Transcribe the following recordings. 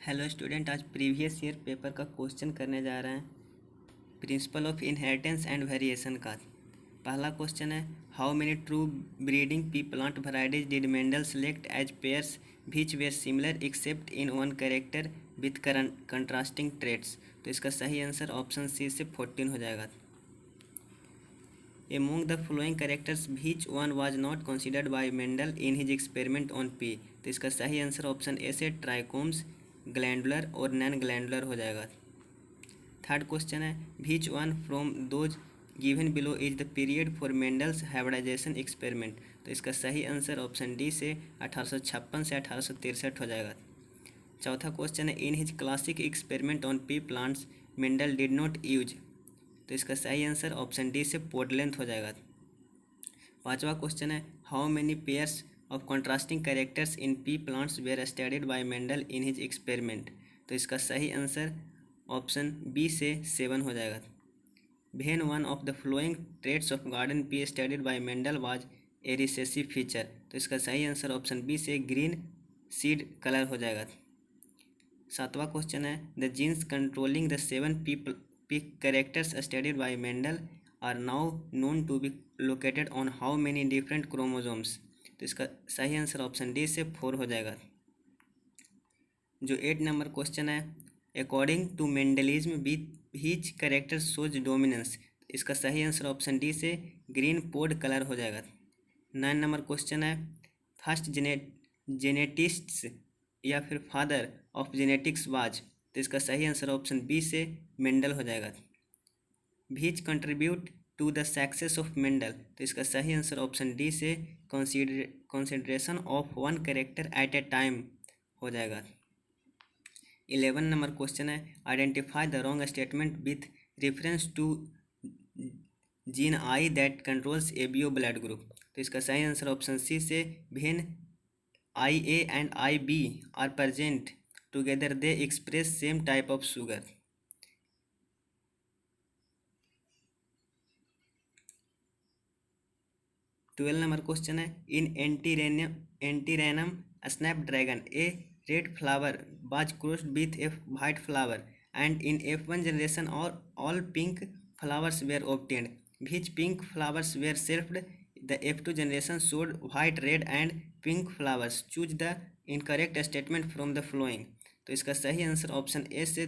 Hello student, आज previous year paper का question करने जा रहे हैं principle of inheritance and variation का। पहला क्वेश्चन है, how many true breeding pea plant varieties did Mendel select as pairs which were similar except in one character with contrasting traits. तो इसका सही आंसर ऑप्शन सी से 14 हो जाएगा। Among the following characters, which one was not considered by Mendel in his experiment on P? तो इसका सही answer option A से ट्राइकोम्स, ग्लैंडुलर और नॉन ग्लैंडुलर हो जाएगा। थर्ड क्वेश्चन है, which one from those given below is the period for Mendel's hybridization experiment? तो इसका सही आंसर ऑप्शन डी से 1856 से 1863 हो जाएगा। चौथा क्वेश्चन है, in his classic experiment on P plants Mendel did not use. तो इसका सही आंसर ऑप्शन डी से पोड लेंथ हो जाएगा। पांचवा क्वेश्चन है, how many pairs of contrasting characters in pea plants were studied by Mendel in his experiment. तो इसका सही आंसर ऑप्शन बी से 7 हो जाएगा। When one of the following traits of garden pea studied by Mendel was a recessive feature. तो इसका सही answer option B से ग्रीन सीड कलर हो जाएगा। सातवां क्वेश्चन है, the genes controlling the 7 P characters studied by Mendel are now known to be located on how many different chromosomes? तो इसका सही आंसर ऑप्शन डी से 4 हो जाएगा। जो 8 नंबर क्वेश्चन है, according to Mendelism which character shows dominance. इसका सही आंसर ऑप्शन डी से ग्रीन पोड कलर हो जाएगा। 9 नंबर क्वेश्चन है, फर्स्ट जेनेटिस्ट्स या फिर फादर ऑफ जेनेटिक्स वाज। तो इसका सही आंसर ऑप्शन बी से मेंडल हो जाएगा। Which contribute to the success of Mendel. तो इसका सही आंसर ऑप्शन डी से consideration of one character at a time हो जाएगा। 11 नंबर क्वेश्चन है, identify the wrong statement with reference to gene I that controls ABO blood group. तो इसका सही आंसर ऑप्शन सी से when IA and IB are present together they express same type of sugar. 12 number question है, in antirrhinum snapdragon a red flower was crossed with a white flower and in F1 generation all pink flowers were obtained. Which pink flowers were shelved? The F2 generation showed white, red and pink flowers. Choose the incorrect statement from the following. तो इसका सही answer option A से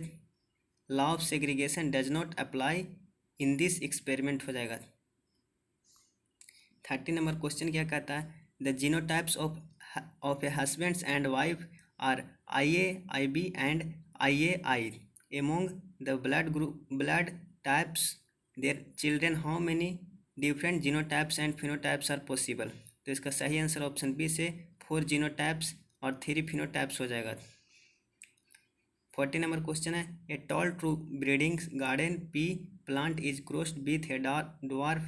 law of segregation does not apply in this experiment हो जाएगा। 30 number question क्या कहता है, the genotypes of a husbands and wife are IA, IB and IAI among the blood types their children how many different genotypes and phenotypes are possible। तो इसका सही answer option B से 4 genotypes और 3 phenotypes हो जाएगा। 40 number question है, a tall true breeding garden pea plant is crossed with A dwarf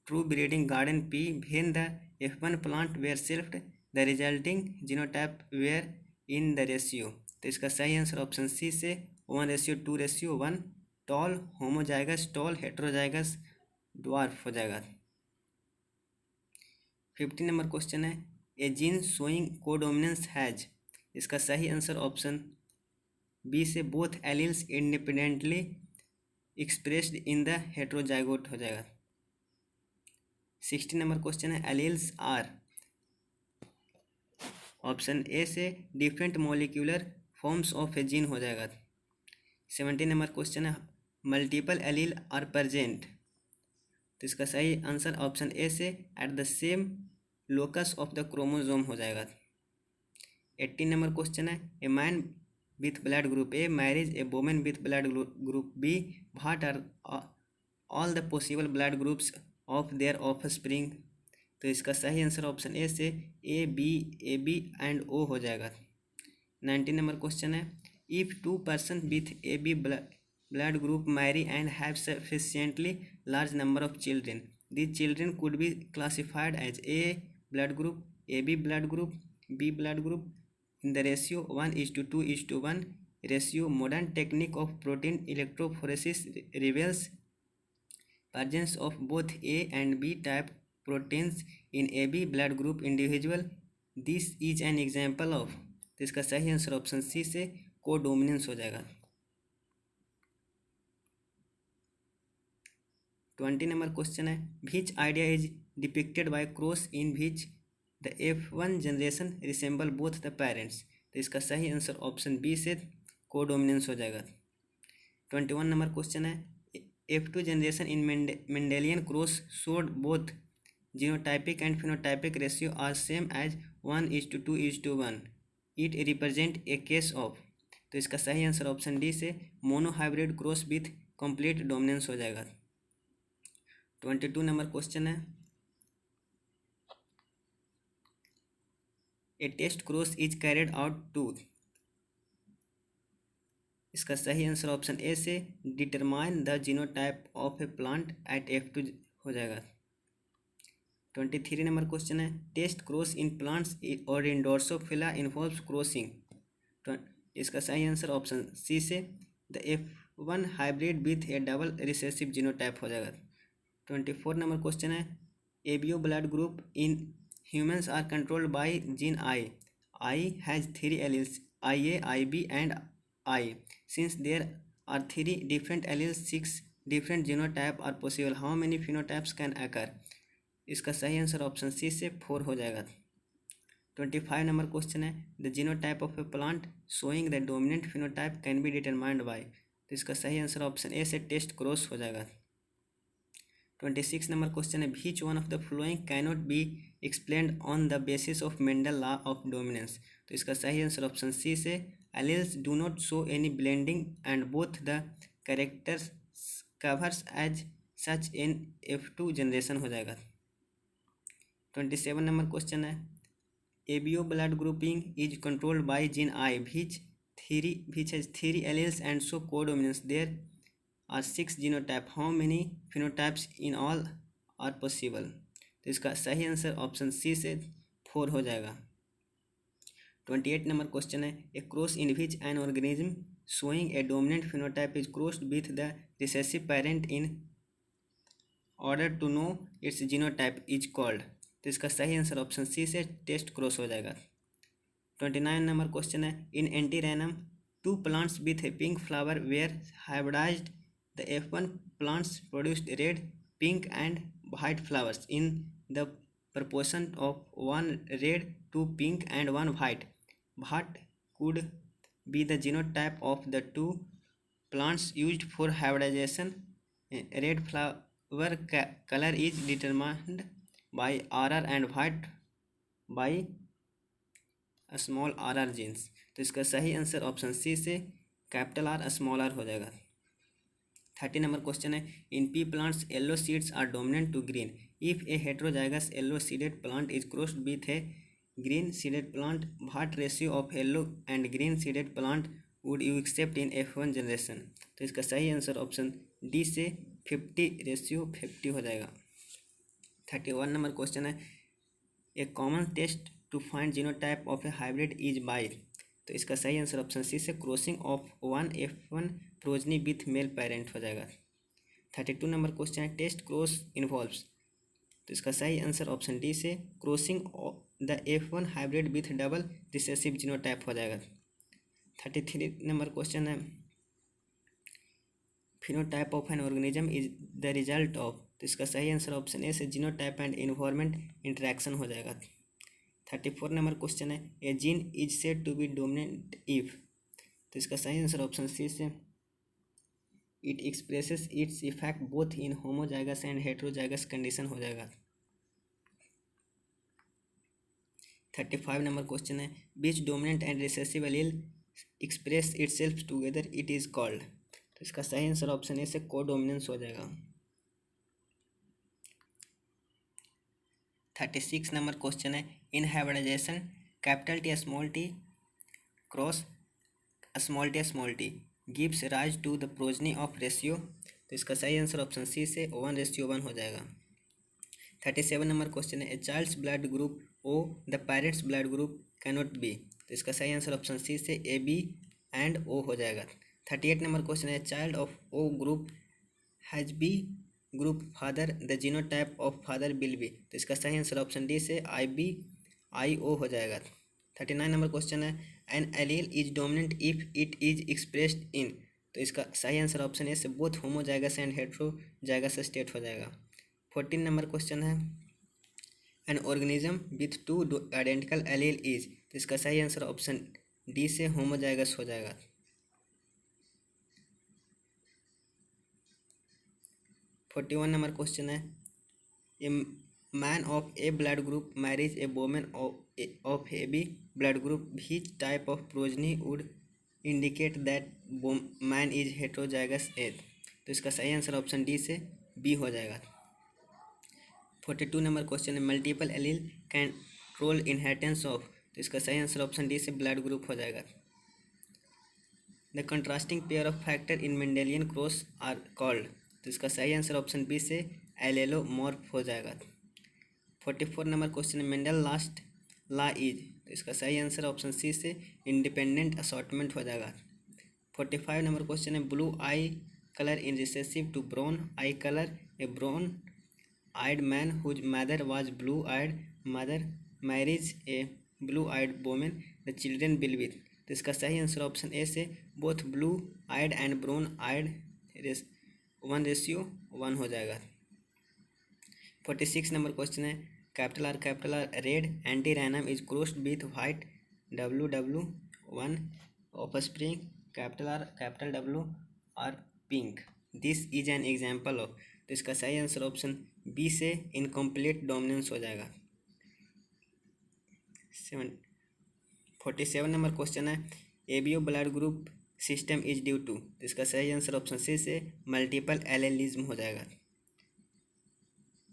true breeding garden P when the F1 plant were shelved the resulting genotype were in the ratio। तो इसका सही answer option C से 1:2:1 tall homozygous tall heterozygous dwarf हो जाएगा। 15 number question है, a gene showing codominance has. इसका सही answer option B से both alleles independently expressed in the heterozygote हो जाएगा। 16 नंबर क्वेश्चन है, एलील्स आर ऑप्शन ए से different molecular forms of a gene हो जाएगा। 17 नंबर क्वेश्चन है, मल्टीपल एलील आर प्रेजेंट। तो इसका सही आंसर ऑप्शन ए से at the same locus of the chromosome हो जाएगा। 18 नंबर क्वेश्चन है, a man with blood group A marriage a women with blood group B what are all the possible blood groups of their offspring. तो इसका सही answer option A से AB and O हो जाएगा। 19 number question है, if 2 person with AB blood group marry and have sufficiently large number of children, these children could be classified as A blood group, AB blood group, B blood group in the ratio 1:2:1 ratio. Modern technique of protein electrophoresis reveals presence of both A and B type proteins in AB blood group individual. This is an example of। तो इसका सही answer option C से codominance हो जाएगा। 20 number question है, which idea is depicted by cross in which the F1 generation resemble both the parents. तो इसका सही आंसर ऑप्शन बी से कोडोमिनेंस हो जाएगा। 21 नंबर क्वेश्चन है, F2 generation in Mendelian cross showed both genotypic and phenotypic ratio are same as 1:2:1, it represent a case of. तो इसका सही आंसर ऑप्शन डी से monohybrid cross with complete dominance हो जाएगा। 22 नंबर क्वेश्चन है, a test cross is carried out to. इसका सही answer option A से determine the genotype of a plant at F2 हो जाएगा। 23 नंबर क्वेश्चन है, टेस्ट क्रॉस इन प्लांट्स और इन ड्रोसोफिला इन्वॉल्व्स क्रॉसिंग। इसका सही आंसर ऑप्शन सी से the F1 hybrid with a double recessive genotype हो जाएगा। 24 नंबर क्वेश्चन है, ABO blood group in humans are controlled by gene I. I has 3 alleles IA, IB and I. Since there are 3 different alleles, 6 different genotype are possible. How many phenotypes can occur? इसका सही answer option C से 4 हो जाएगा। 25 number question है, the genotype of a plant showing the dominant phenotype can be determined by. तो इसका सही answer option A से टेस्ट क्रॉस हो जाएगा। 26 नंबर क्वेश्चन है, which one of the flowing cannot be explained on the basis of Mendel law of dominance. तो इसका सही आंसर ऑप्शन सी से alleles do not show any blending and both the characters covers as such in F2 generation हो जाएगा। 27 number question है, ABO blood grouping is controlled by gene I which has 3 alleles and so codominance. There are 6 genotype. How many phenotypes in all are possible? तो इसका सही answer option C से 4 हो जाएगा। 28 number question है, a cross in which an organism showing a dominant phenotype is crossed with the recessive parent in order to know its genotype is called. तो इसका सही आंसर ऑप्शन सी से test cross हो जाएगा। 29 number question है, in Antirrhinum 2 plants with a pink flower were hybridized. The F1 plants produced red, pink and white flowers in the proportion of 1 red, 2 pink and 1 white. What could be the genotype of the 2 plants used for hybridization? Red flower color is determined by RR and white by small RR genes. तो इसका सही answer option C से capital R small r हो जाएगा। 30 number question है, in pea plants yellow seeds are dominant to green. If a heterozygous yellow seeded plant is crossed with a green seeded plant, what ratio of yellow and green seeded plant would you except in F1 generation. तो इसका सही answer option D से 50:50 हो जाएगा। 31 number question है, a common test to find genotype of a hybrid is by. तो इसका सही आंसर ऑप्शन सी से crossing of 1 F1 progeny with male parent हो जाएगा। 32 नंबर क्वेश्चन है, टेस्ट क्रॉस इन्वॉल्व्स। तो इसका सही आंसर ऑप्शन डी से crossing the F1 hybrid with double recessive genotype हो जाएगा। 33 नंबर क्वेश्चन है, phenotype of an organism is the result of. तो इसका सही आंसर ऑप्शन ए से जीनोटाइप एंड इन्वायरमेंट इंटरेक्शन हो जाएगा। 34 नंबर क्वेश्चन है, a gene is said to be dominant if. तो इसका सही आंसर ऑप्शन सी से it expresses its effect both in homozygous and heterozygous condition हो जाएगा। 35 नंबर क्वेश्चन है, which dominant and recessive allele express itself together it is called. तो इसका सही आंसर ऑप्शन ए से कोडोमिनेंस हो जाएगा। 36 नंबर क्वेश्चन है, in hybridization capital T small t cross small t gives rise to the progeny of ratio. तो इसका सही आंसर ऑप्शन सी से 1:1 हो जाएगा। 37 नंबर क्वेश्चन है, a child's blood group O the parents blood group cannot be. तो इसका सही आंसर ऑप्शन सी से AB एंड O हो जाएगा। 38 नंबर क्वेश्चन है, child of O group has B group father the genotype of father will be. तो इसका सही आंसर ऑप्शन डी से IB IO हो जाएगा। 39 नंबर क्वेश्चन है, an allele is dominant if it is expressed in, तो इसका सही आंसर ऑप्शन ए से both homozygous and heterozygous state हो जाएगा। 14 नंबर क्वेश्चन है, an organism with two identical allele is, तो इसका सही आंसर ऑप्शन डी से होमोजाइगस हो जाएगा। 41 नंबर क्वेश्चन है, a man of A blood group marriage a women of A B blood group, which type of progeny would indicate that man is heterozygous as, तो इसका सही answer option D से B हो जाएगा। 42 number question है, multiple allele control inheritance of, तो इसका सही आंसर ऑप्शन डी से ब्लड ग्रुप हो जाएगा। The contrasting pair of factor in Mendelian cross are called, तो इसका सही आंसर ऑप्शन बी से एलेलोमॉर्फ हो जाएगा। 44 नंबर क्वेश्चन है, मेंडल लास्ट लॉ इज, तो इसका सही आंसर ऑप्शन सी से इंडिपेंडेंट असॉर्टमेंट हो जाएगा। 45 नंबर क्वेश्चन है, blue eye colour in recessive to brown eye colour, a brown eyed man whose mother was blue eyed mother marries a blue eyed woman, the children will be, तो इसका सही answer option A से both blue eyed and brown eyed 1:1 हो जाएगा। 46 number question है, capital R red antirrhinum is crossed with white WW1 offspring, capital W R pink, this is an example of, तो इसका सही answer option B से incomplete dominance हो जाएगा। 47 number question है, ABO blood group system is due to, तो इसका सही आंसर ऑप्शन सी से मल्टीपल एलेलिज्म हो जाएगा।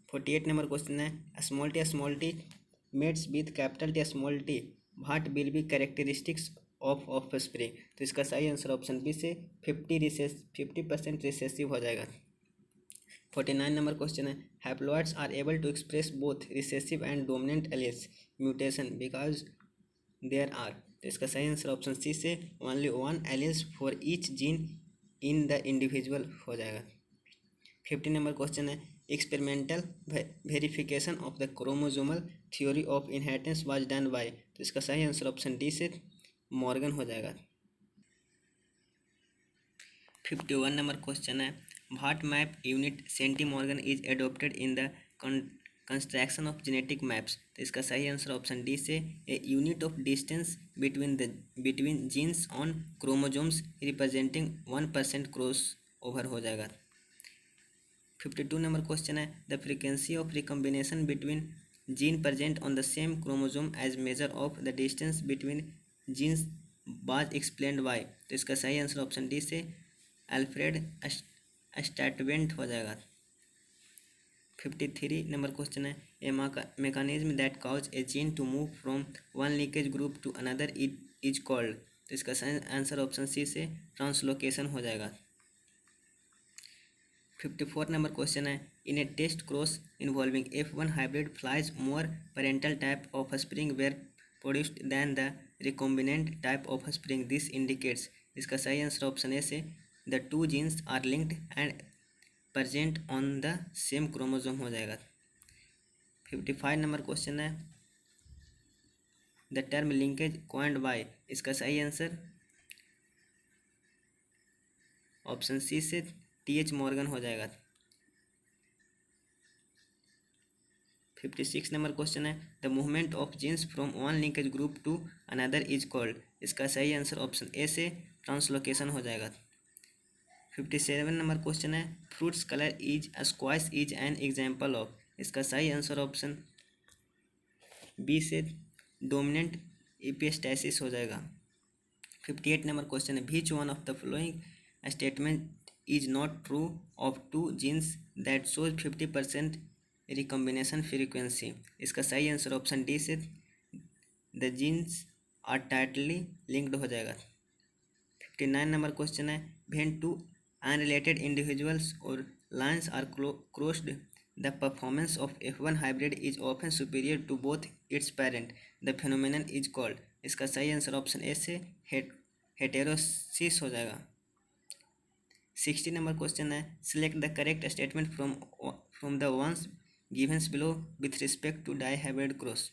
48 नंबर क्वेश्चन है, small T mates with capital T small T what will be characteristics of offspring, तो इसका सही आंसर ऑप्शन बी से 50% रिसेसिव हो जाएगा। 49 नंबर क्वेश्चन है, haploids are able to express both recessive and dominant alleles mutation because there are, तो इसका सही आंसर ऑप्शन सी से only 1 alleles for each gene in the individual हो जाएगा। 50 नंबर क्वेश्चन है, experimental verification of the chromosomal theory of inheritance was done by, तो इसका सही आंसर ऑप्शन डी से मॉर्गन हो जाएगा। 51 नंबर क्वेश्चन है, what map unit centimorgan is adopted in the construction of genetic maps, तो इसका सही आंसर ऑप्शन डी से a unit of distance between genes on chromosomes representing 1% cross over हो जाएगा। 52 नंबर क्वेश्चन है, the frequency of recombination between gene present on the same chromosome as measure of the distance between genes was explained by, तो इसका सही answer option D से Alfred Sturtevant हो जाएगा। 53 number question है, a mechanism that cause a gene to move from one linkage group to another is called, तो इसका answer option C से ट्रांसलोकेशन हो जाएगा। 54 नंबर क्वेश्चन है, in a test cross involving F1 hybrid flies more parental type offspring were produced than the recombinant type offspring, this indicates, इसका सही answer option A से the two genes are linked and present on the same chromosome हो जाएगा। 55 number question है, the term linkage coined by, इसका सही answer option C से TH Morgan हो जाएगा। 56 नंबर क्वेश्चन है, the movement of genes from one linkage group to another is called, इसका सही आंसर ऑप्शन ए से ट्रांसलोकेशन हो जाएगा। 57 नंबर क्वेश्चन है, fruits colour is squash is an example of, इसका सही आंसर ऑप्शन बी से डोमिनेंट एपिस्टैसिस हो जाएगा। 58 नंबर क्वेश्चन है, which one of the following statement is not true of two genes that shows 50% recombination frequency, इसका सही answer option D से the genes are tightly linked हो जाएगा। 59 number question है, व्हेन टू अनरिलेटेड इंडिविजुअल्स और lines are crossed the performance of F1 hybrid is often superior to both its parent, the phenomenon is called, इसका सही answer option A से heterosis हो जाएगा। 60 number question है, select the correct statement from the ones givens below with respect to dihybrid cross,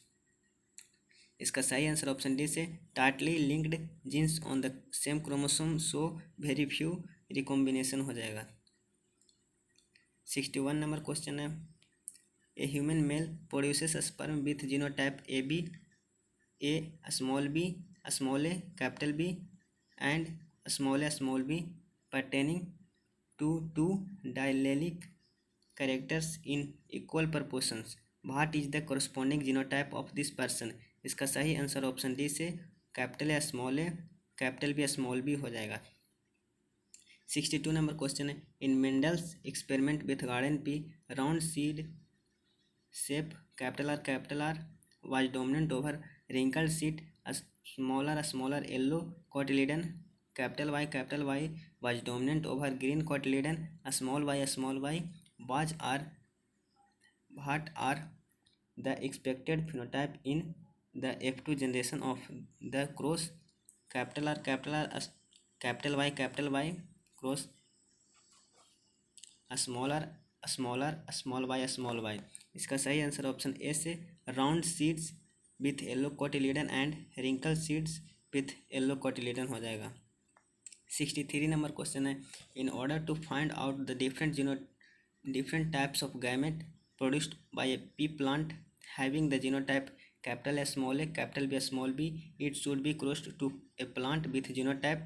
इसका सही answer option D से tightly linked genes on the same chromosome so very few recombination हो जाएगा। 61 number question है, a human male produces sperm with genotype A B, A small B, small A, capital B and small B pertaining to two allelic characters in equal proportions. What is the corresponding genotype of this person? इसका सही answer option D से capital A small A, capital B small B हो जाएगा। 62 number question है, in Mendel's experiment with garden pea round seed shape capital R was dominant over wrinkled seed, a smaller yellow cotyledon capital Y was dominant over green cotyledon, a small y what are the expected phenotype in the F2 generation of the cross capital R capital Y cross a small y। इसका सही answer option A से round seeds with yellow cotyledon and wrinkle seeds with yellow cotyledon हो जाएगा। 63 number question है, in order to find out the different types of gamete produced by a pea plant having the genotype capital S small a capital B small b, it should be crossed to a plant with genotype।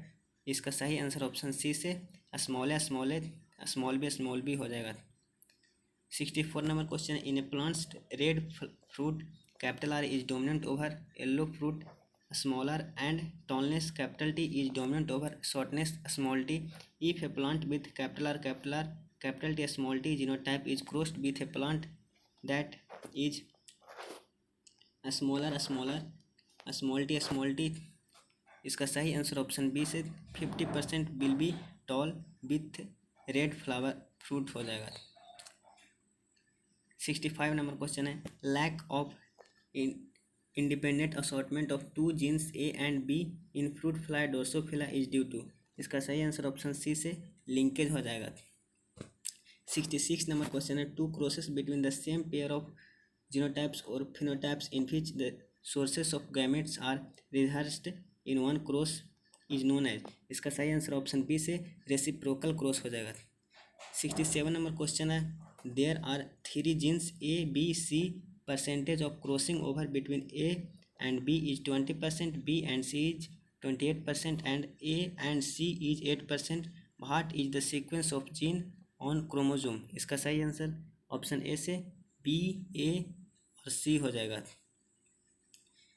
इसका सही answer option C से small ए small B हो जाएगा। 64 number question, in A plants red fruit capital R is dominant over yellow fruit smaller and tallness capital T is dominant over shortness small T, if A plant with capital R capital T small t genotype is crossed with a plant that is a small t। इसका सही answer option B से 50% will be tall with red flower fruit हो जाएगा। 65 number question है, lack of independent assortment of two genes A and B in fruit fly Drosophila is due to. इसका सही answer option C से linkage हो जाएगा। 66 number question है, two crosses between the same pair of genotypes और phenotypes in which the sources of gametes are reversed in one cross is known as. इसका सही answer option B से reciprocal cross हो जाएगा। 67 number question है, there are 3 genes A B C, percentage of crossing over between A and B is 20%, B and C is 28% and A and C is 8%। What is the sequence of gene on chromosome. इसका सही answer option A से B ए और सी हो जाएगा।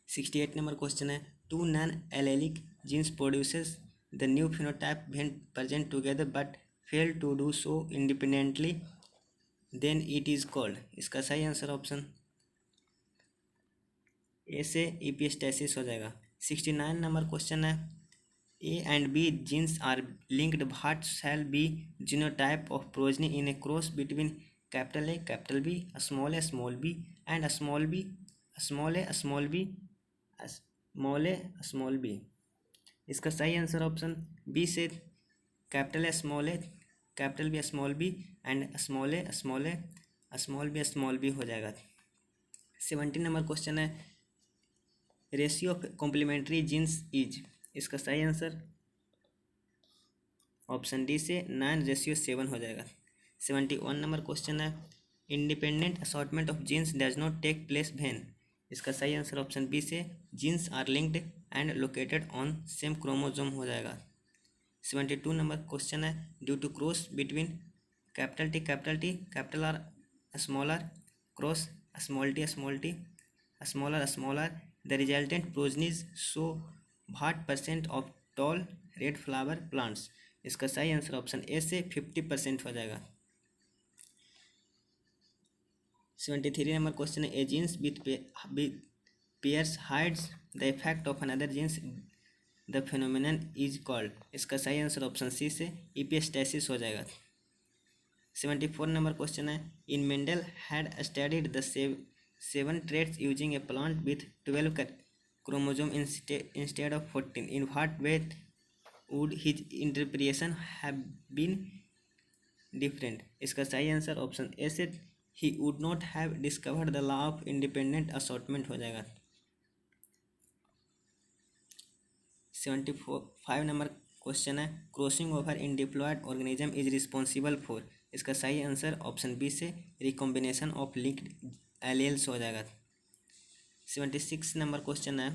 68 number question है, two non allelic genes produces the new phenotype when present together but fail to do so independently, then it is called. इसका सही answer option A से इपिस्टेसिस हो जाएगा। 69 नंबर क्वेश्चन है, A and B genes are linked. What shall be genotype of progeny in a cross between capital A, capital B, a small b, and a small b, small a, small b, small b। इसका सही answer option B से capital A, capital B, small B and small B हो जाएगा। 70 number question है, ratio of complementary genes is. इसका सही answer option D से 9:7 हो जाएगा। 71 नंबर क्वेश्चन है, independent assortment of genes does not take place when. इसका सही आंसर ऑप्शन बी से genes are linked and located on same chromosome हो जाएगा। 72 नंबर क्वेश्चन है, due to cross between capital T capital R cross small R the resultant progenies show what % of tall red flower plants. इसका सही answer option A से 50% हो जाएगा। 73 number question है, a genes with pairs hides the effect of another genes, the phenomenon is called. इसका सही answer option C से इपिस्टेसिस हो जाएगा। 74 नंबर क्वेश्चन है, in Mendel had studied the 7 traits using a plant with 12 chromosome instead of 14. In what way would his interpretation have been different? इसका सही answer option A से he would not have discovered the law of independent assortment हो जाएगा। 75 number question है, crossing over in diploid organism is responsible for. इसका सही answer option B से recombination of linked alleles हो जाएगा। 76 नंबर क्वेश्चन है,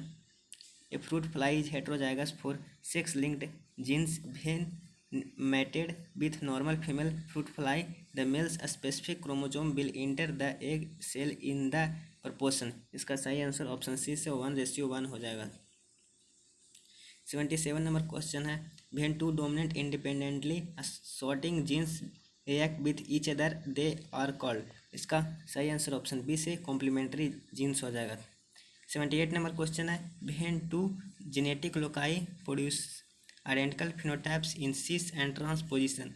a fruit fly is heterozygous for sex linked genes when mated with normal female fruit fly, the male's specific chromosome will enter the egg cell in the proportion। इसका सही answer option C से 1:1 हो जाएगा। 77 number question है, when two dominant independently assorting genes react with each other they are called। इसका सही answer option B से complementary jeans हो जाएगा। 78 नंबर क्वेश्चन है, when two genetic loci produce identical phenotypes in cis and trans position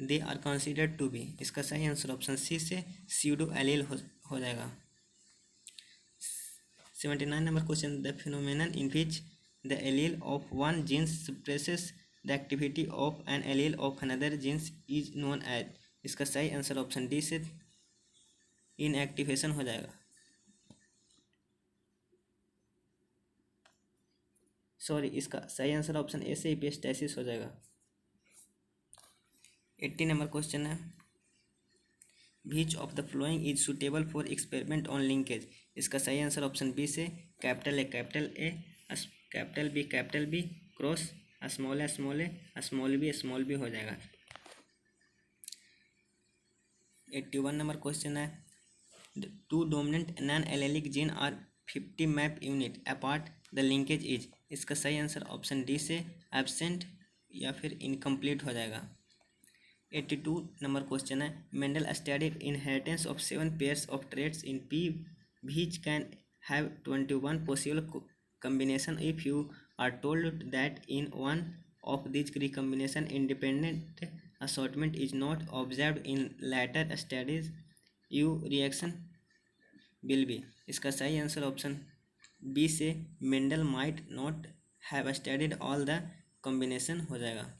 they are considered to be। इसका सही answer option C से pseudo allele हो जाएगा। 79 number question, the phenomenon in which the allele of one gene suppresses the activity of an allele of another gene is known as। इसका सही answer option D से inactivation हो जाएगा। Sorry, इसका सही आंसर ऑप्शन ए से epistasis हो जाएगा। 80 नंबर क्वेश्चन है, which of the following is suitable for experiment on linkage. इसका सही आंसर ऑप्शन बी से capital A capital B cross small B हो जाएगा। 81 नंबर क्वेश्चन है, two dominant non allelic gene are 50 map unit apart the linkage is. इसका सही answer option D से absent या फिर इनकम्प्लीट हो जाएगा। 82 नंबर क्वेश्चन है, Mendel studied inheritance of 7 pairs of traits in P which can have 21 possible combination if you are told that in one of these recombination independent assortment is not observed in later studies you reaction will be। इसका सही answer option B से Mendel might not have studied all the combination हो जाएगा।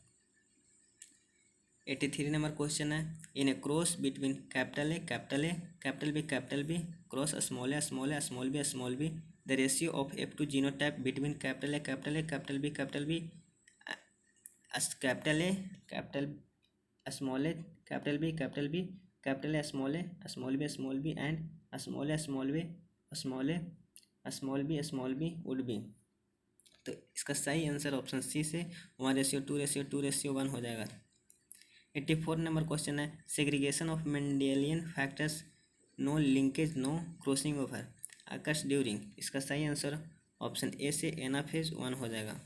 83 number question है, in a cross between capital B cross small B the ratio of F2 genotype between capital B capital B capital B small B and small B would be. तो इसका सही answer option C से 1:2:1 हो जाएगा। 84 number question है, segregation of Mendelian factors no linkage no crossing over occurs during. इसका सही answer option A से एनाफेज 1 हो जाएगा।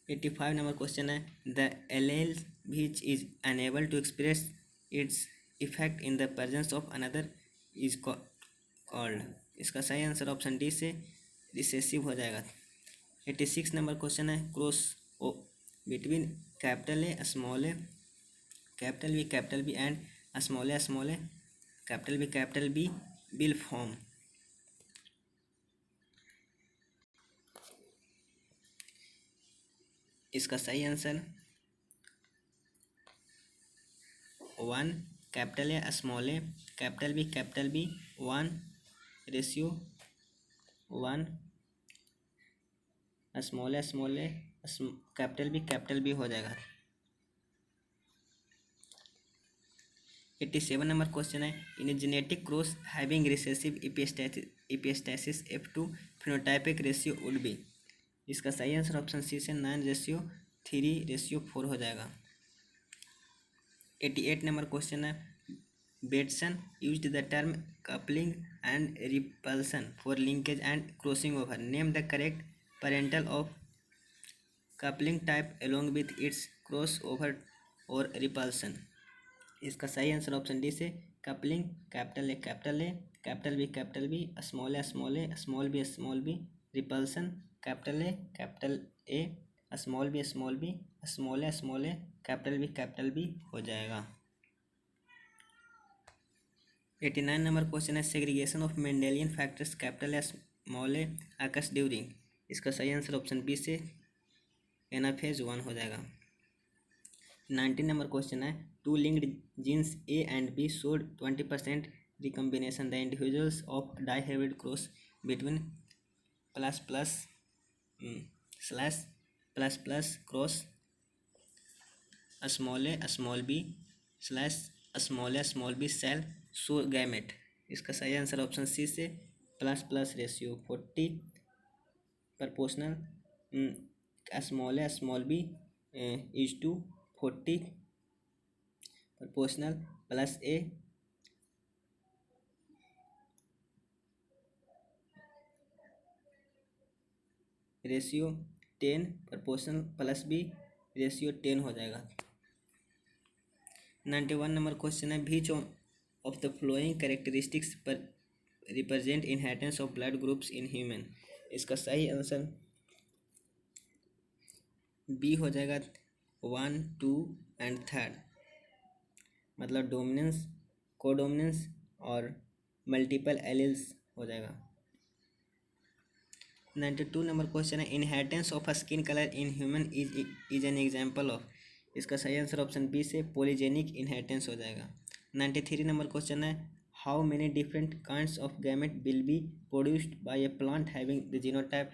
85 नंबर क्वेश्चन है, the allele which is enable to express its effect in the presence of another is called. इसका सही answer option D से recessive हो जाएगा। 86 नंबर क्वेश्चन है, cross between capital B and small capital B will form. इसका सही answer 1 capital A capital B 1:1 small A capital B हो जाएगा। 87 नंबर क्वेश्चन है, in a genetic cross having recessive epistasis F2 phenotypic ratio would be. इसका सही answer option C से 9:3:4 हो जाएगा। 88 नंबर क्वेश्चन है, Bateson used the term coupling and repulsion for linkage and crossing over. Name the correct parental of coupling type along with its cross over और repulsion. इसका सही answer option D से coupling capital A capital B small B repulsion capital A small B capital B हो जाएगा। 89 number question है, segregation of Mendelian factors capital A small A occurs during. इसका सही answer option B से anaphase 1 हो जाएगा। 90 number question है, two linked genes A and B showed 20% recombination the individuals of dihybrid cross between plus plus slash plus plus cross small B slash small B cell so gamete. इसका सही answer option C से plus plus ratio 40 proportional small B is to 40 proportional plus A ratio 10 proportional plus B ratio 10 हो जाएगा। 91 number question है which of the flowing characteristics पर represent inheritance of blood groups in human. इसका सही answer B हो जाएगा 1, 2 and 3, मतलब dominance, codominance और मल्टीपल एलील्स हो जाएगा। 92 नंबर क्वेश्चन है inheritance of a skin colour in human is an example of. इसका सही आंसर ऑप्शन बी से पॉलीजेनिक इनहेरिटेंस हो जाएगा। 93 नंबर क्वेश्चन है how many different kinds of gamete will be produced by a plant having the genotype A,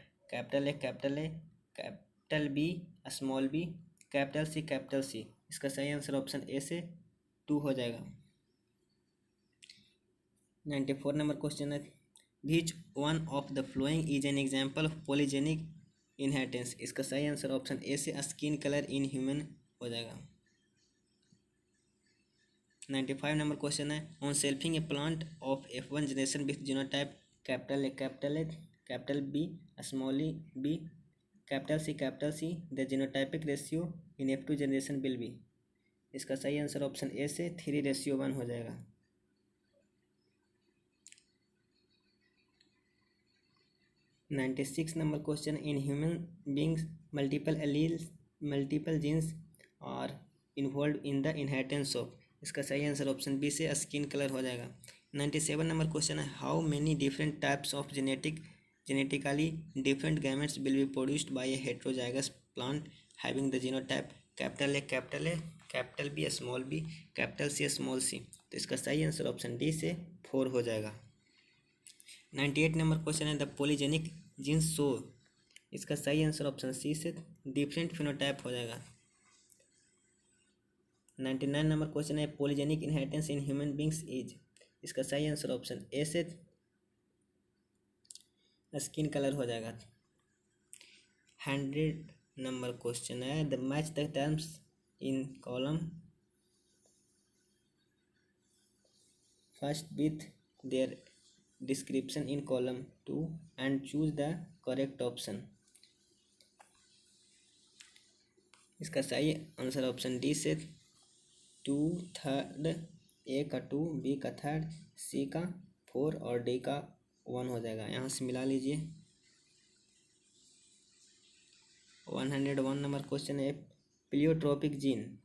capital B, small B, capital C. इसका सही answer option A से 2 हो जाएगा। 94 number question है which one of the following is an example of polygenic inheritance। इसका सही answer option A से skin colour in human हो जाएगा। 95 नंबर क्वेश्चन है on selfing a plant of F1 generation with genotype A, capital B, small B, capital C the genotypic ratio in F2 generation will be. इसका सही answer option A से 3:1 हो जाएगा। 96 number question in human beings multiple genes are involve in the inheritance of. इसका सही answer option B से skin colour हो जाएगा। 97 नंबर क्वेश्चन है how many different types of genetically different gametes will be produced by a heterozygous plant having the genotype A, capital B, small B, capital C. तो इसका सही answer option D से 4 हो जाएगा। 98 number question है the polygenic jeans show. इसका सही answer option C से डिफरेंट फिनोटाइप हो जाएगा। 99 नंबर क्वेश्चन है polygenic inheritance in human beings is. इसका सही आंसर ऑप्शन ए से स्किन कलर हो जाएगा। 100 नंबर क्वेश्चन है the match the terms in column first with their description in column 2 and choose the correct option. इसका सही answer option D से 2 3rd, ए का 2, बी का 3rd, सी का 4 और डी का 1 हो जाएगा। यहाँ से मिला लीजिए। 101 नंबर क्वेश्चन है प्लियोट्रोपिक जीन।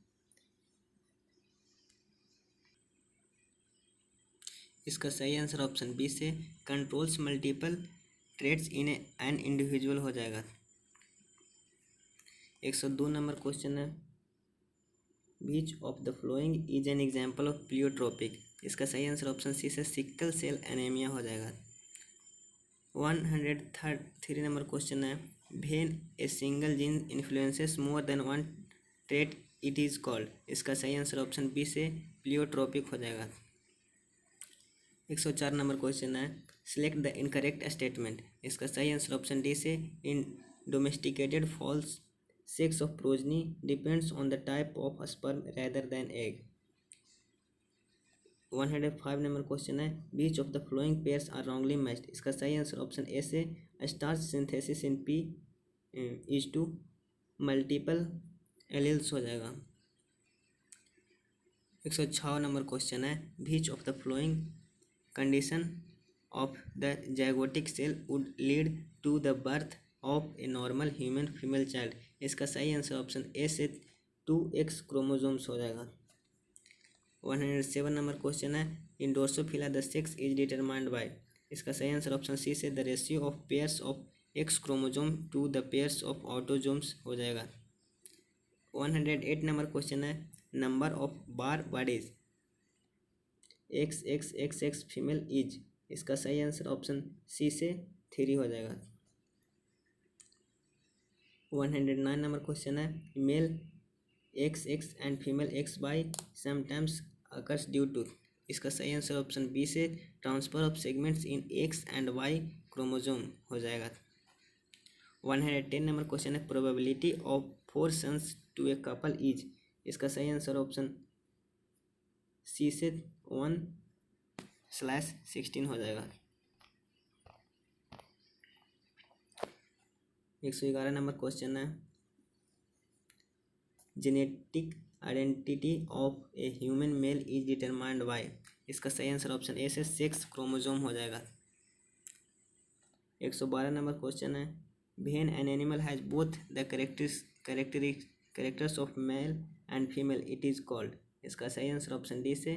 इसका सही आंसर ऑप्शन बी से controls multiple traits in an individual हो जाएगा। 102 नंबर क्वेश्चन है which of the following is an example of pleiotropic. इसका सही आंसर ऑप्शन सी से सिकल सेल एनीमिया हो जाएगा। 103 नंबर क्वेश्चन है when a single gene influences more than one trait it is called. इसका सही answer option B से pleiotropic हो जाएगा। 104 नंबर क्वेश्चन है सिलेक्ट द इनकरेक्ट स्टेटमेंट। इसका सही आंसर ऑप्शन डी से in domesticated fowls sex of progeny depends on the type of sperm rather than egg. 105 number question है which of the following pairs are wrongly matched. इसका सही answer option A से starch synthesis in pea is to multiple alleles हो जाएगा। 106 number question है which of the following condition of the zygotic cell would lead to the birth of a normal human female child। इसका सही answer option A से 2X chromosomes हो जाएगा। 107 number question है in Drosophila the sex is determined by. इसका सही answer option C से the ratio of pairs of X chromosome to the pairs of autosomes हो जाएगा। 108 नंबर क्वेश्चन है number of Barr bodies XXXX female is. इसका सही answer option C से 3 हो जाएगा। 109 नंबर क्वेश्चन है, male XX and female XY sometimes occurs due to. इसका सही आंसर ऑप्शन बी से transfer of segments in X and Y chromosome हो जाएगा। 110 नंबर क्वेश्चन है, probability of 4 sons to a couple is. इसका सही answer option C से 1/16 हो जाएगा। 111 नंबर क्वेश्चन है, genetic identity of A human mail is determined by. इसका सही आंसर ऑप्शन ए से 6 क्रोमोजोम हो जाएगा। 112 नंबर क्वेश्चन है, when an animal has both the characters of male and female it is called. इसका सही answer option D से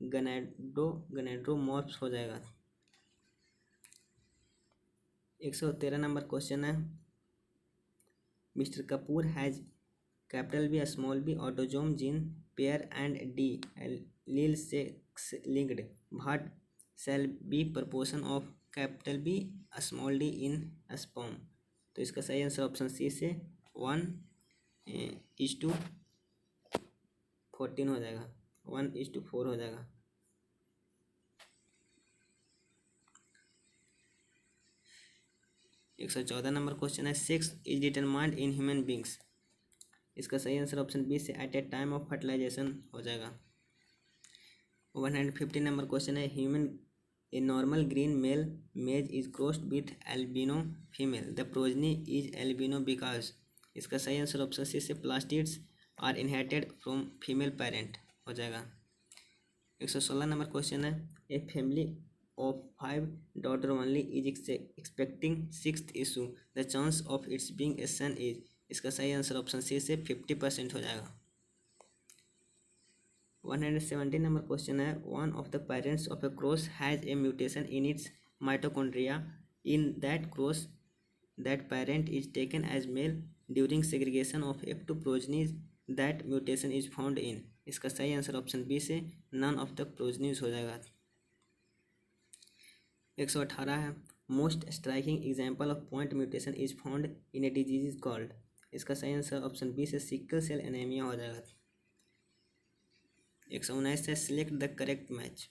गनेड्रोमॉर्फ्स हो जाएगा। 113 नंबर क्वेश्चन है, Mr Kapoor has capital B small B autosome gene pair and D allele sex linked what shall be proportion of capital B small D in sperm. तो इसका सही answer option C से 1:14 हो जाएगा, 1:4 हो जाएगा। 114 नंबर क्वेश्चन है, sex is determined in human beings. इसका सही आंसर ऑप्शन बी से at a time of fertilization हो जाएगा। 150 नंबर क्वेश्चन है, human a normal green male maize is crossed with albino female the progeny is albino because. इसका सही answer option C से plastids are inherited from female parent हो जाएगा। 116 number question है, a family of 5 daughter only is expecting 6th issue the chance of its being a son is. इसका सही answer option C से 50% हो जाएगा। 117 number question है, one of the parents of a cross has a mutation in its mitochondria in that cross that parent is taken as male during segregation of F2 progenies that mutation is found in. इसका सही answer option B से none of the progenies हो जाएगा। 118 है, most striking example of point mutation is found in a disease called. इसका सही answer option B से sickle cell anaemia हो जाएगा। 119 से सिलेक्ट द करेक्ट मैच।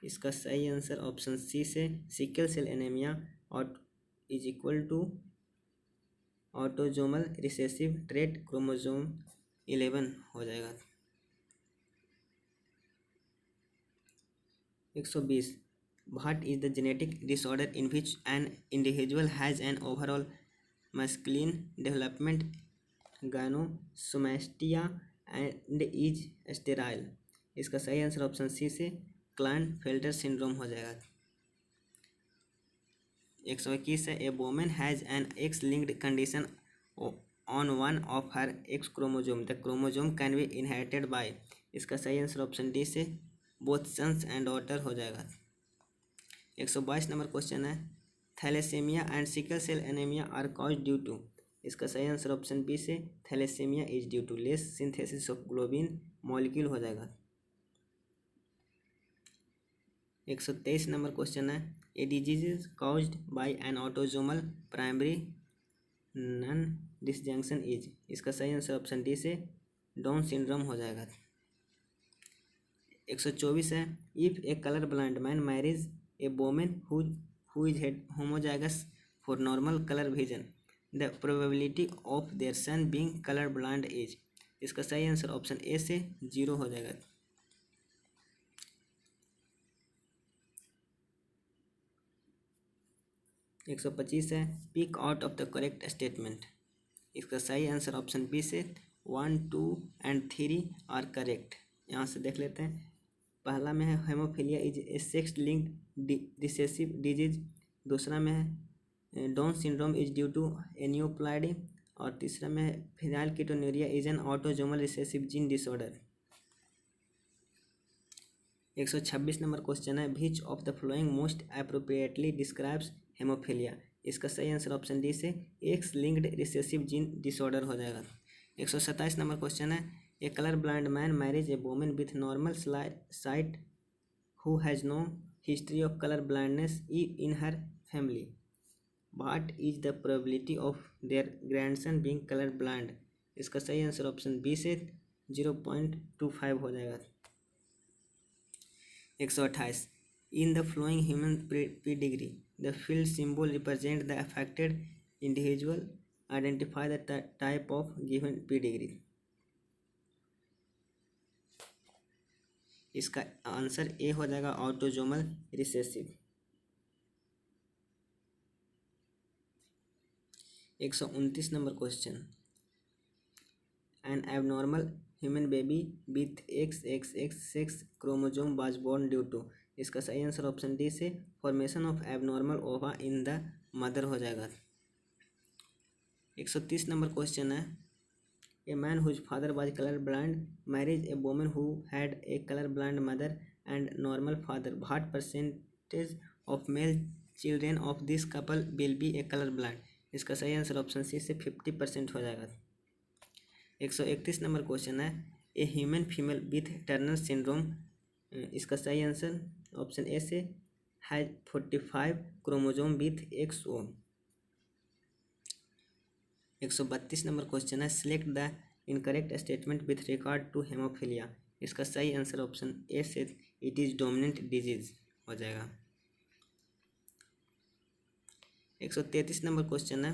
इसका सही आंसर ऑप्शन सी से सिकल सेल एनीमिया और is equal to autosomal recessive trait chromosome 11 हो जाएगा। 120 what is the genetic disorder in which an individual has an overall masculine development gynecomastia and is sterile। इसका सही answer option C से Klinefelter syndrome हो जाएगा। 121 है, a woman has an X linked condition on one of her X chromosome the chromosome can be inherited by. इसका सही answer option D से both sons and daughter हो जाएगा। 122 number question है, thalassaemia and sickle cell anaemia are cause due to. इसका सही answer option B से thalassaemia is due to less synthesis of globin molecule हो जाएगा। 123 नंबर क्वेश्चन है, a disease caused by an autosomal primary non disjunction is. इसका सही answer option D से Down syndrome हो जाएगा। 124 है, if a colour blind man marriage a woman who is homozygous for normal color vision the probability of their son being color blind is। इसका सही answer option A से 0 हो जाएगा। 125 है, pick out of the correct statement. इसका सही answer option B से 1, 2 and 3 are correct. यहाँ से देख लेते हैं। पहला में है haemophilia is a sex linked recessive disease. दूसरा में है Down syndrome is due to aneuploidy. और तीसरा में है phenylketonuria is an autosomal recessive gene disorder. 126 number question है, which of the following most appropriately describes haemophilia. इसका सही आंसर ऑप्शन डी से X linked recessive gene disorder हो जाएगा। 127 नंबर क्वेश्चन है, a colour blind man marriage a woman with normal site who has no history of colour blindness in her family. What is the probability of their grandson being colour blind? इसका सही answer option B से 0.25 हो जाएगा। 128 in the flowing human pedigree the field symbol represent the affected individual. Identify the type of given pedigree. इसका answer A हो जाएगा autosomal recessive. 129 number question an abnormal human baby with XXX sex chromosome was born due to. इसका सही answer option D से formation of abnormal ova in the mother हो जाएगा। 130 number question है a man whose father was colour blind marriage a woman who had a colour blind mother and normal father, what percentage of male children of this couple will be a colour blind? इसका सही answer option C से 50% हो जाएगा। 131 number question है a human female with Turner syndrome. इसका सही answer option A से has 45 chromosome with XO। 132 number question है select the incorrect statement with regard to haemophilia. इसका सही आंसर ऑप्शन ए से इट इज डोमिनेंट डिजीज हो जाएगा। 133 नंबर क्वेश्चन है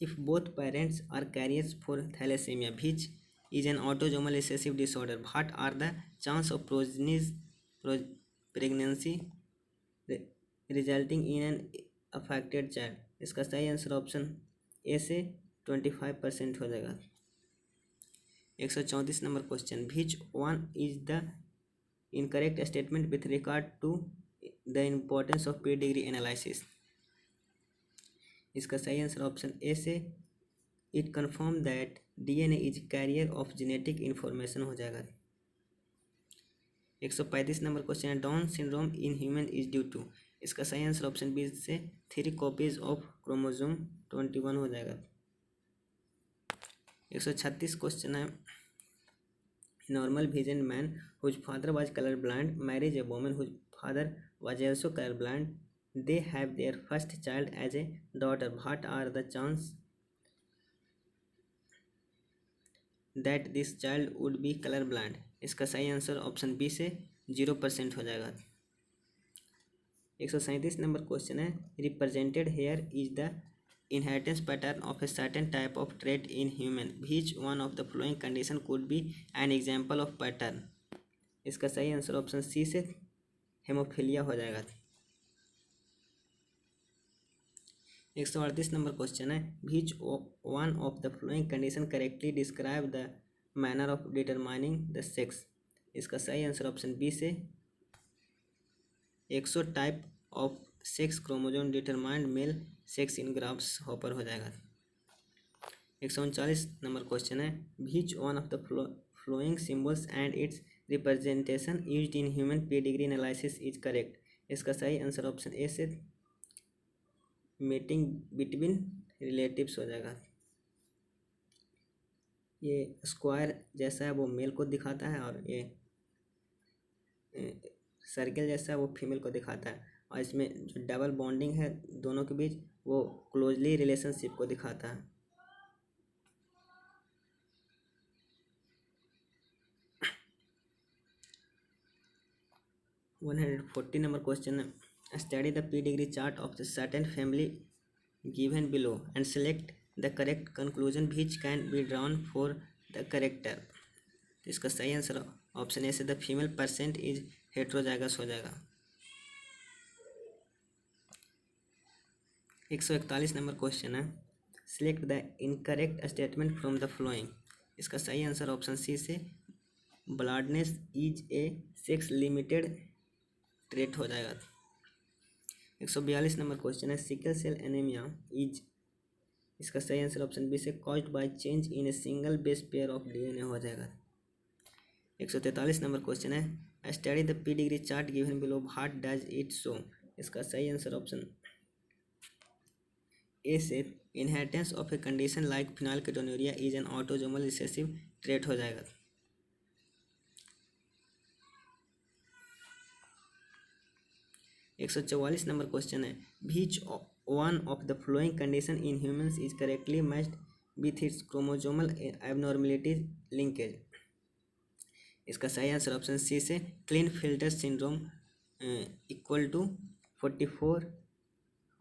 if both parents are carriers for thalassemia which is an autosomal recessive disorder, what are the chance of pregnancy resulting in an affected child? इसका सही answer option A से 25% हो जाएगा। 134 number question which one is the incorrect statement with regard to the importance of pedigree analysis? इसका सही answer option A से it confirm that DNA is carrier of genetic information हो जाएगा। 135 number question है Down syndrome in human is due to. इसका सही answer option B से 3 copies of chromosome 21 हो जाएगा। 136 क्वेश्चन है normal vision man whose father was colour blind marriage a woman whose father was also colour blind, they have their first child as a daughter, what are the chances that this child would be color blind? इसका सही answer option B से 0% हो जाएगा। 137 number question है represented here is the inheritance pattern of a certain type of trait in human, which one of the following condition could be an example of pattern? इसका सही answer option C से haemophilia हो जाएगा। 138 number question है which one of the following condition correctly describe the manner of determining the sex? इसका सही answer option B से 100 type of sex chromosome determined male sex in graphs hopper हो जाएगा। 139 number question है which one of the following symbols and its representation used in human pedigree analysis is correct? इसका सही answer option A से meeting between relatives हो जाएगा। ये square जैसा है वो मेल को दिखाता है और ये सर्कल जैसा है वो फीमेल को दिखाता है, और इसमें जो डबल बॉन्डिंग है दोनों के बीच वो क्लोजली रिलेशनशिप को दिखाता है। वन 140 नंबर क्वेश्चन है study the pedigree chart of the certain family given below and select the correct conclusion which can be drawn for the character। इसका सही आंसर ऑप्शन ए से the female parent is heterozygous हो जाएगा। 141 number question है select the incorrect statement from the following. इसका सही answer option C से baldness is a sex limited trait हो जाएगा। 142 नंबर क्वेश्चन है सिकल सेल एनीमिया इज, इसका सही आंसर ऑप्शन बी से caused by change in a single base pair of DNA हो जाएगा। 143 नंबर क्वेश्चन है study the pedigree chart given below what does it show. इसका सही answer option A से inheritance of a condition like phenylketonuria is an autosomal recessive trait हो जाएगा। 144 number question है, which one of the following condition in humans is correctly matched with its chromosomal abnormalities linkage. इसका सही answer option C से Klinefelter syndrome equal to 44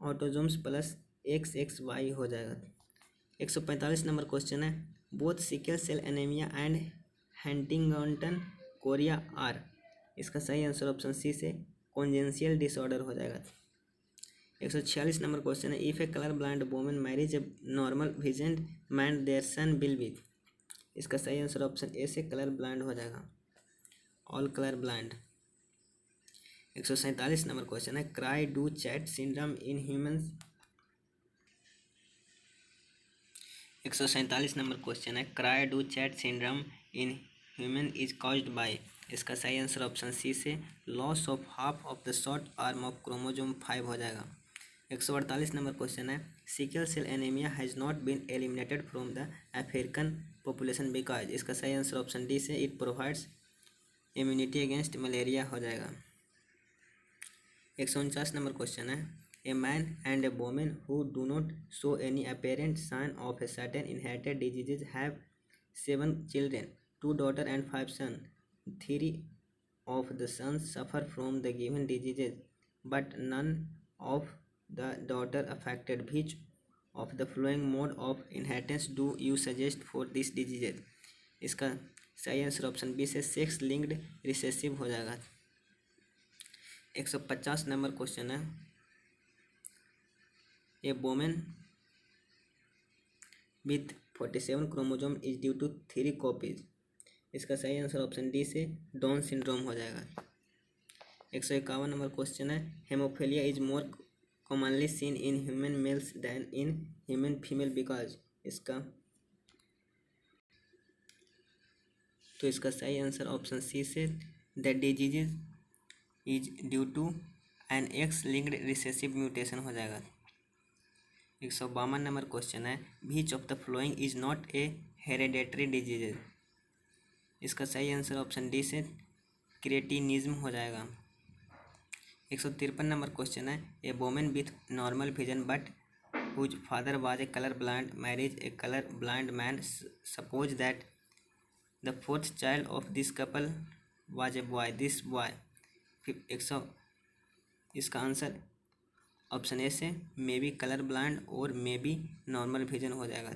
autosomes plus XXY हो जाएगा। 145 number question है, both sickle cell anaemia and Huntington chorea are. इसका सही answer option C से congenital disorder हो जाएगा। 146 नंबर क्वेश्चन है, if a colour blind woman marries a normal vision man their son will be. इसका सही answer option A से colour blind हो जाएगा, all colour blind. 147 number question है, cri du chat syndrome in humans. 147 number question है, cri du chat syndrome in human is caused by. इसका सही answer option C से loss of half of the short arm of chromosome 5 हो जाएगा। 148 number question है, sickle cell anaemia has not been eliminated from the African population because. इसका सही answer option D से it provides immunity against malaria हो जाएगा। 149 number question है, a man and a women who do not show any apparent sign of a certain inherited diseases have 7 children, 2 daughters and 5 sons. 3 of the sons suffer from the given diseases, but none of the daughters affected. Which of the following mode of inheritance do you suggest for these diseases? इसका सही answer option B से sex linked recessive हो जाएगा। 150 number question है, a women with 47 chromosome is due to 3 copies. इसका सही answer option D से Down syndrome हो जाएगा। 151 नंबर क्वेश्चन है, haemophilia is more commonly seen in human males than in human female because. इसका सही आंसर ऑप्शन सी से the disease is due to an X linked recessive mutation हो जाएगा। 152 number question है, which of the following is not a hereditary disease. इसका सही answer option D से cretinism हो जाएगा। 153 नंबर क्वेश्चन है, a women with normal vision but whose father was a colour blind marriage a colour blind man, suppose that the fourth child of this couple was a boy, this boy. इसका answer option A से may B colour blind और may be normal vision हो जाएगा।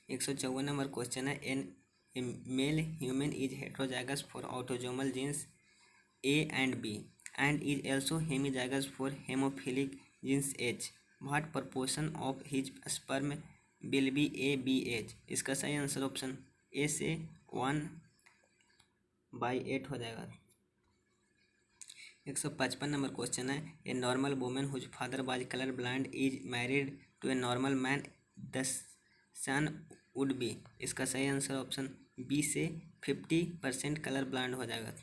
154 number question है, an male human is heterozygous for autosomal genes A and B and is also hemizygous for hemophilic genes H. What proportion of his sperm will be ABH? इसका सही answer option A से 1/8 हो जाएगा। 155 number question है, a normal woman whose father was colour blind is married to a normal man, the son would be. इसका सही answer option B से 50% colour blind हो जाएगा।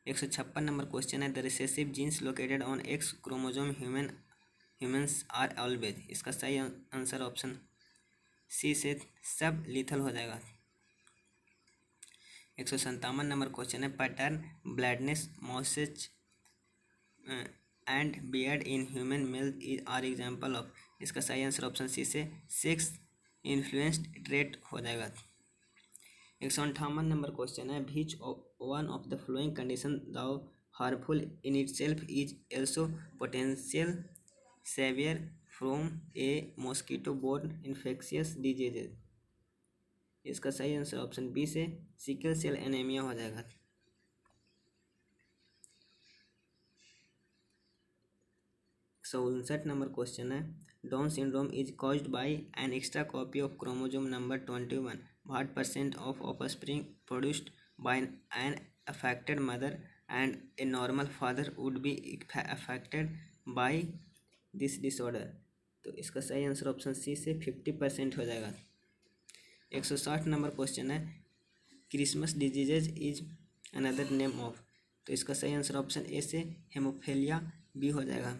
156 नंबर क्वेश्चन है, the recessive genes located on X chromosome humans are always. इसका सही answer option C से सब लीथल हो जाएगा। 157 नंबर क्वेश्चन है, pattern baldness moustaches and beard in human male are example of. इसका सही आंसर ऑप्शन सी से सेक्स इन्फ्लुएंस्ड ट्रेट हो जाएगा। 158 नंबर क्वेश्चन है, which one of the following condition though harmful in itself is also potential saviour from a mosquito borne infectious diseases. इसका सही answer option B से sickle cell anaemia हो जाएगा। 159 number question है, Down syndrome is caused by an extra copy of chromosome number 21। What percent of offspring produced by an affected mother and a normal father would be affected by this disorder? तो इसका सही answer option C से 50% हो जाएगा। 160 number question है, Christmas diseases is another name of. तो इसका सही आंसर ऑप्शन ए से हेमोफीलिया बी हो जाएगा।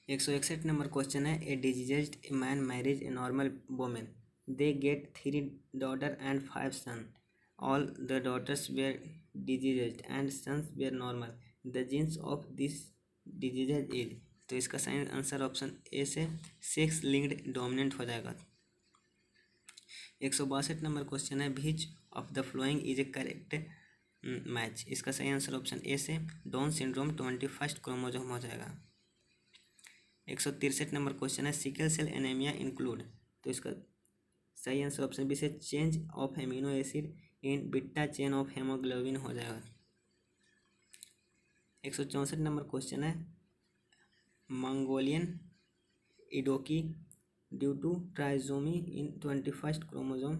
161 नंबर क्वेश्चन है, a diseases man marriage a normal women, they get 3 daughters and 5 sons. All the daughters were diseased and sons were normal. The genes of this disease is, तो इसका सही answer option A से sex linked dominant हो जाएगा। 162 number question है, which of the following is A correct match. इसका सही answer option A से डाउन सिंड्रोम 21 क्रोमोसोम हो जाएगा। 163 नंबर क्वेश्चन है, सिकल सेल एनीमिया इंक्लूड, तो इसका सही आंसर ऑप्शन बी से change of amino acid in beta chain of haemoglobin हो जाएगा। 164 नंबर क्वेश्चन है, Mongolian idiocy due to trisomy in 21 chromosome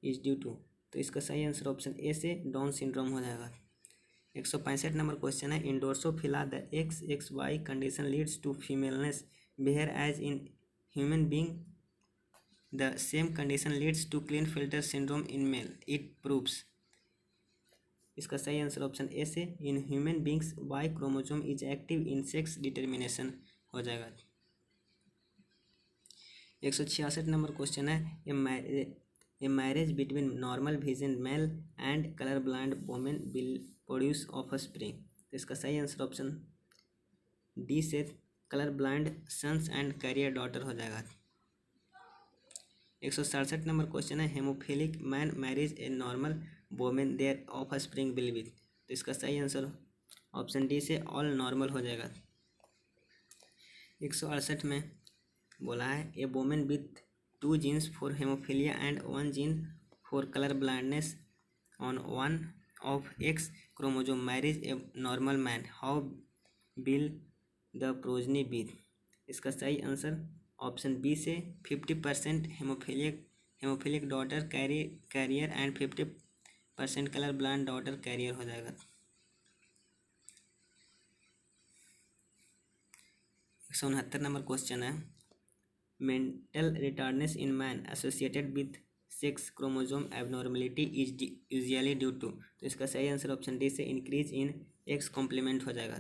is due to, तो इसका सही आंसर ऑप्शन ए से डाउन सिंड्रोम हो जाएगा। 165 नंबर क्वेश्चन है, in Drosophila the XXY condition leads to femaleness behave as in human being the same condition leads to Klinefelter syndrome in male it proves. इसका सही answer option A से in human beings Y chromosome is active in sex determination हो जाएगा। 166 number question है, a marriage between normal vision male and colour blind women will produce offspring, तो इसका सही answer option D से colour blind sons and carrier daughter हो जाएगा। 167 number question है, haemophilic man marriage a normal women their offspring will be, तो इसका सही आंसर ऑप्शन डी से ऑल नॉर्मल हो जाएगा। 168 में बोला है, a women with 2 genes for haemophilia and 1 gene for colour blindness on 1 of X chromosome marriage a normal man, how will the progeny be. इसका सही आंसर ऑप्शन बी से 50% haemophilic daughter carrier and 50% colour blind daughter carrier हो जाएगा। 169 number question है, mental retardness in man associated with sex chromosome abnormality is usually due to, तो इसका सही answer option D से इंक्रीज इन एक्स कॉम्प्लीमेंट हो जाएगा।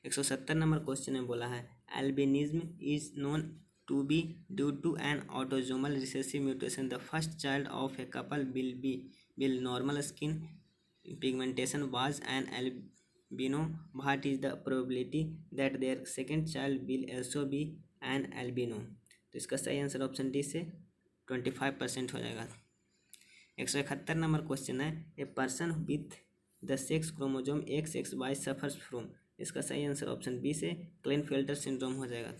170 नंबर क्वेश्चन में बोला है, albinism is known to be due to an autosomal recessive mutation the first child of a couple will normal skin pigmentation was an albino, what is the probability that their second child will also be an albino, तो इसका सही answer option D से 25% हो जाएगा। 171 number question है, a person with the sex chromosome XXY suffers from, इसका सही answer option B से क्लेनफेल्टर सिंड्रोम हो जाएगा।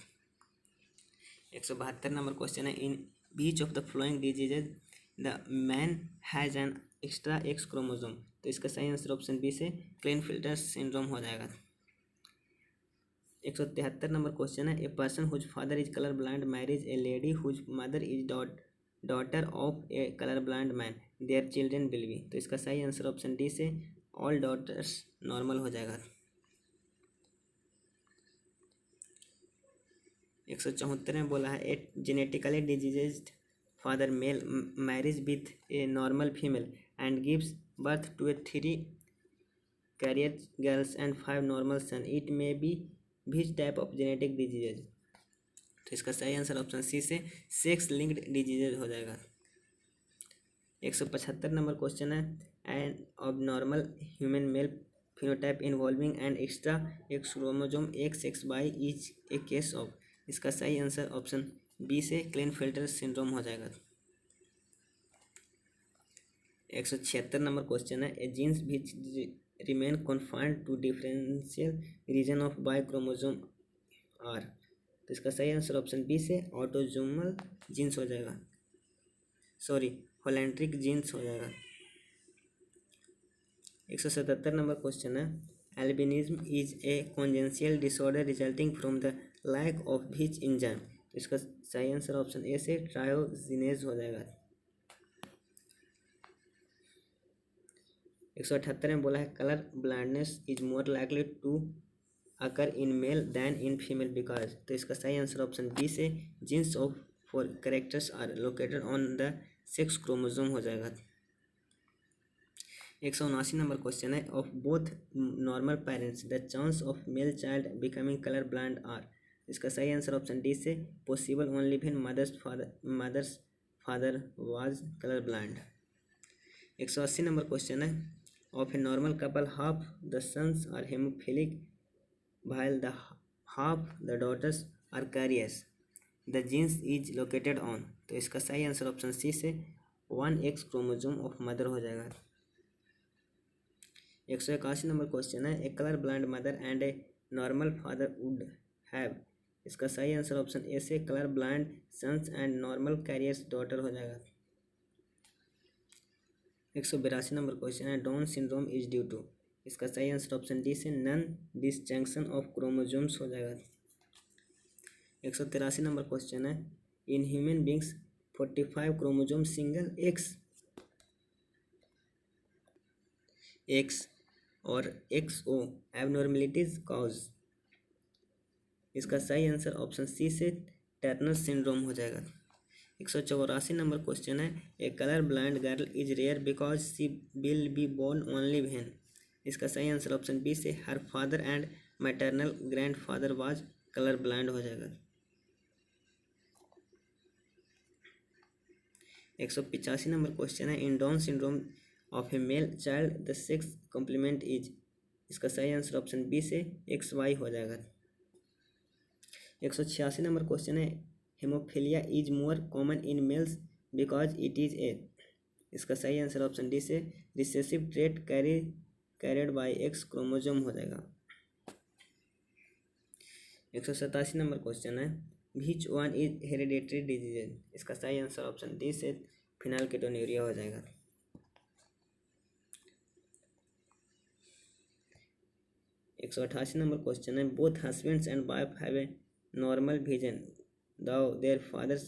172 नंबर क्वेश्चन है, in which of the following diseases the man has an extra X chromosome, तो इसका सही आंसर ऑप्शन बी से क्लेनफेल्टर सिंड्रोम हो जाएगा। 173 नंबर क्वेश्चन है, a person whose father is colour blind marriage a lady whose mother is daughter of a colour blind man their children will be, तो इसका सही आंसर ऑप्शन डी से all daughters normal हो जाएगा। 174 में बोला है, a genetically diseased father male marriage with a normal female and gives birth to a 3 carrier girls and 5 normal son, it may be which type of genetic diseases, तो इसका सही answer option C से sex linked diseases हो जाएगा। 175 number question है, an abnormal human male phenotype involving an extra X chromosome XXY is a case of, इसका सही answer option B से क्लेनफेल्टर सिंड्रोम हो जाएगा। 176 नंबर क्वेश्चन है, a genes which remain confined to differential region of Y chromosome are, तो इसका सही answer option B से ऑटोजोमल जीन्स हो जाएगा, सॉरी होलेंट्रिक जीन्स हो जाएगा। 177 नंबर क्वेश्चन है, albinism is a congenital disorder resulting from the lack of which enzyme, तो इसका सही आंसर ऑप्शन ए से ट्रायोजिनेज हो जाएगा। 178 में बोला है, colour blindness is more likely to occur in male than in female because, तो इसका सही आंसर ऑप्शन बी से genes of for characters are located on the sex chromosome हो जाएगा। 179 नंबर क्वेश्चन है, of both normal parents the chance of male child becoming colour blind are, इसका सही answer option D से possible only when mother's father was colour blind. 180 number question है, of a normal couple half the sons are haemophilic while the half the daughters are carriers. The genes is located on, तो इसका सही answer option C से 1X chromosome of mother हो जाएगा। 181 number question है, a colour blind mother and a normal father would have, इसका सही answer option A से colour blind sons and normal carriers daughter हो जाएगा। 182 नंबर क्वेश्चन है, Down syndrome is due to, इसका सही आंसर ऑप्शन डी से नन डिसजंक्शन ऑफ क्रोमोजोम्स हो जाएगा। 183 नंबर क्वेश्चन है, in human beings 45 chromosome single X और XO एबनॉर्मेलिटीज कॉज, इसका सही आंसर ऑप्शन सी से टर्नर सिंड्रोम हो जाएगा। 184 नंबर क्वेश्चन है, a colour blind girl is rare because she will be born only when, इसका सही आंसर ऑप्शन बी से her father and maternal grandfather was colour blind हो जाएगा। 185 number question है, in Down syndrome of a male child the sex complement is, इसका सही answer option B से XY हो जाएगा। 186 नंबर क्वेश्चन है, haemophilia is more common in males because it is a, इसका सही आंसर ऑप्शन डी से recessive trait carried by X chromosome हो जाएगा। 187 नंबर क्वेश्चन है, which one is hereditary disease, इसका सही आंसर ऑप्शन डी से फिनाइलकेटोन्यूरिया हो जाएगा। 188 नंबर क्वेश्चन है, both husbands and wife have a normal vision though their fathers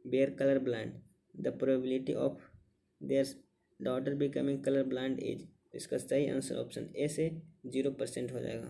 were color blind, the probability of their daughter becoming color blind is, इसका सही answer option A से 0% हो जाएगा।